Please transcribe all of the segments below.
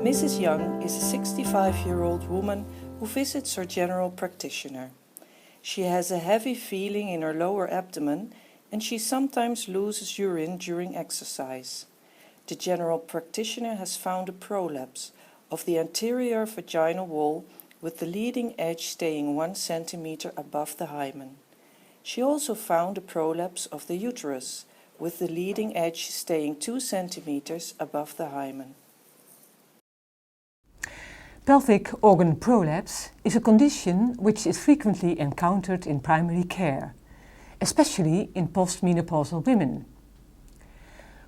Mrs. Young is a 65-year-old woman who visits her general practitioner. She has a heavy feeling in her lower abdomen and she sometimes loses urine during exercise. The general practitioner has found a prolapse of the anterior vaginal wall with the leading edge staying 1 centimeter above the hymen. She also found a prolapse of the uterus with the leading edge staying 2 centimeters above the hymen. Pelvic organ prolapse is a condition which is frequently encountered in primary care, especially in postmenopausal women.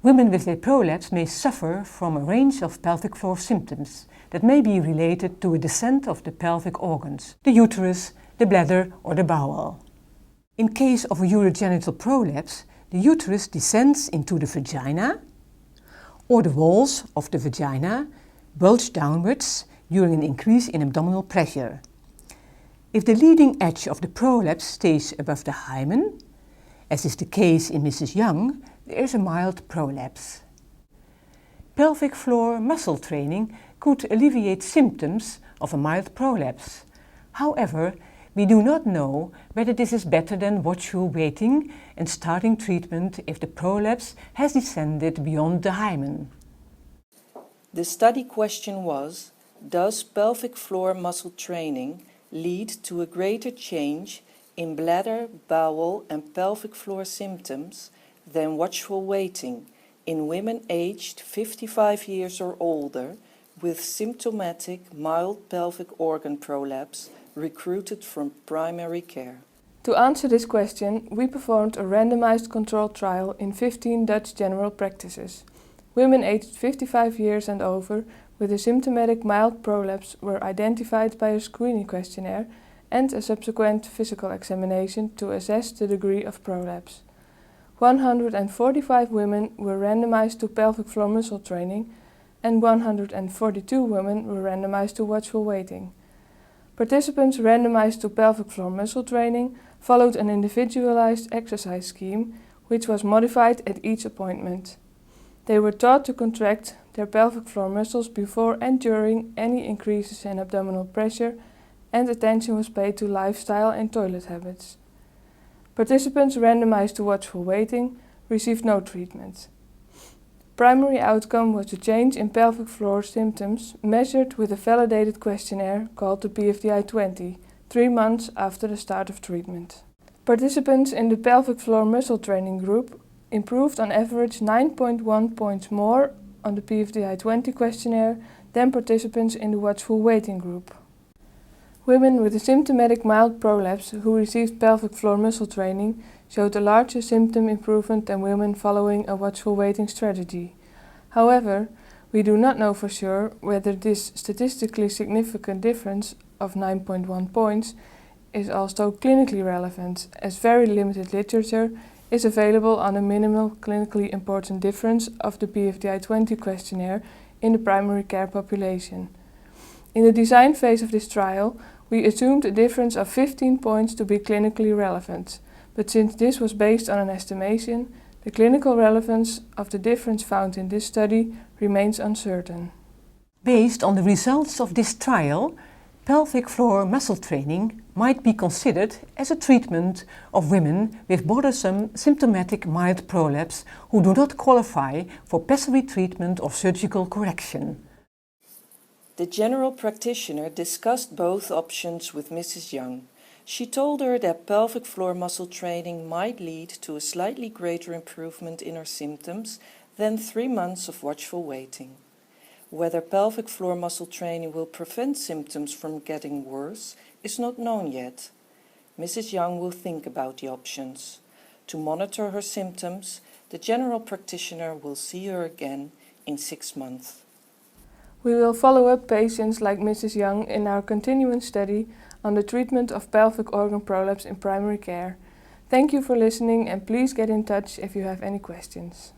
Women with a prolapse may suffer from a range of pelvic floor symptoms that may be related to a descent of the pelvic organs, the uterus, the bladder or the bowel. In case of a urogenital prolapse, the uterus descends into the vagina, or the walls of the vagina bulge downwards during an increase in abdominal pressure. If the leading edge of the prolapse stays above the hymen, as is the case in Mrs. Young, there is a mild prolapse. Pelvic floor muscle training could alleviate symptoms of a mild prolapse. However, we do not know whether this is better than watchful waiting and starting treatment if the prolapse has descended beyond the hymen. The study question was, does pelvic floor muscle training lead to a greater change in bladder, bowel and pelvic floor symptoms than watchful waiting in women aged 55 years or older with symptomatic mild pelvic organ prolapse recruited from primary care? To answer this question, we performed a randomized controlled trial in 15 Dutch general practices. Women aged 55 years and over with a symptomatic mild prolapse were identified by a screening questionnaire and a subsequent physical examination to assess the degree of prolapse. 145 women were randomized to pelvic floor muscle training and 142 women were randomized to watchful waiting. Participants randomized to pelvic floor muscle training followed an individualized exercise scheme which was modified at each appointment. They were taught to contract their pelvic floor muscles before and during any increases in abdominal pressure, and attention was paid to lifestyle and toilet habits. Participants randomized to watchful waiting received no treatment. Primary outcome was a change in pelvic floor symptoms measured with a validated questionnaire called the PFDI-20, 3 months after the start of treatment. Participants in the pelvic floor muscle training group improved on average 9.1 points more on the PFDI-20 questionnaire than participants in the watchful waiting group. Women with a symptomatic mild prolapse who received pelvic floor muscle training showed a larger symptom improvement than women following a watchful waiting strategy. However, we do not know for sure whether this statistically significant difference of 9.1 points is also clinically relevant, as very limited literature is available on a minimal clinically important difference of the PFDI-20 questionnaire in the primary care population. In the design phase of this trial, we assumed a difference of 15 points to be clinically relevant, but since this was based on an estimation, the clinical relevance of the difference found in this study remains uncertain. Based on the results of this trial, pelvic floor muscle training might be considered as a treatment of women with bothersome symptomatic mild prolapse who do not qualify for pessary treatment or surgical correction. The general practitioner discussed both options with Mrs. Young. She told her that pelvic floor muscle training might lead to a slightly greater improvement in her symptoms than 3 months of watchful waiting. Whether pelvic floor muscle training will prevent symptoms from getting worse is not known yet. Mrs. Young will think about the options. To monitor her symptoms, the general practitioner will see her again in 6 months. We will follow up patients like Mrs. Young in our continuing study on the treatment of pelvic organ prolapse in primary care. Thank you for listening and please get in touch if you have any questions.